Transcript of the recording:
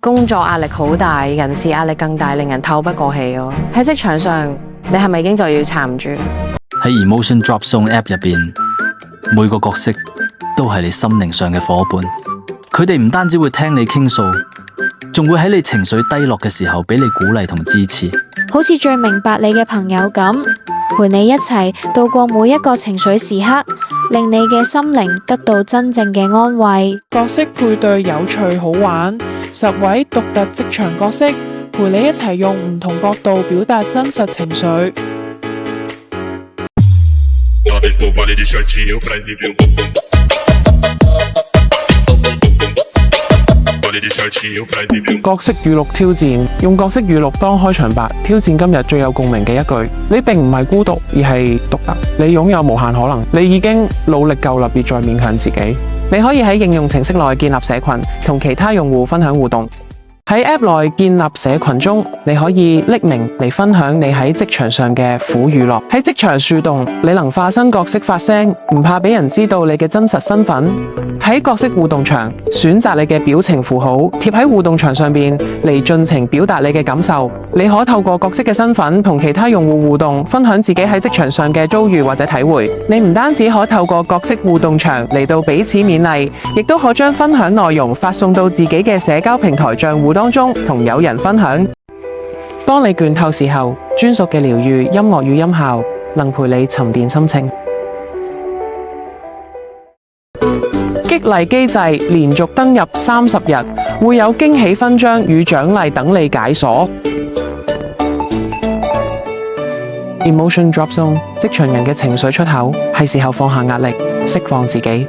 工作壓力好大，人事壓力更大，令人透不過氣咯。喺職場上，你係咪已經就要撐唔住？喺 Emotion Drop Zone App 入邊，每個角色都係你心靈上嘅夥伴。佢哋唔單止會聽你傾訴，仲會喺你情緒低落嘅時候俾你鼓勵同支持。好似最明白你嘅朋友咁，陪你一齊度過每一個情緒時刻，令你嘅心靈得到真正嘅安慰。角色配對有趣好玩，10位獨特職場角色陪你一齊用唔同角度表達真實情緒。角色語錄挑戰，用角色語錄當開場白，挑戰今日最有共鳴嘅一句。你並唔係孤獨，而係獨特。你擁有無限可能，你已經努力夠啦，別再勉強自己。你可以喺應用程式內建立社群，同其他用戶分享互動。喺 App 內建立社群中，你可以匿名嚟分享你喺職場上嘅苦與樂。喺職場樹洞，你能化身角色發聲，唔怕俾人知道你嘅真實身份。喺角色互動牆，選擇你嘅表情符號，貼喺互動牆上邊嚟盡情表達你嘅感受。你可透過角色嘅身份同其他用戶互動，分享自己喺職場上嘅遭遇或者體會。你唔單止可透過角色互動牆嚟到彼此勉勵，亦都可將分享內容發送到自己嘅社交平台賬戶當中，同友人分享。當你倦透時候，專屬嘅療癒音樂與音效能陪你沉澱心情。激勵機制連續登入30日，會有驚喜勳章與獎勵等你解鎖。Emotion Drop Zone，職場人嘅情緒出口，係時候放下壓力，釋放自己。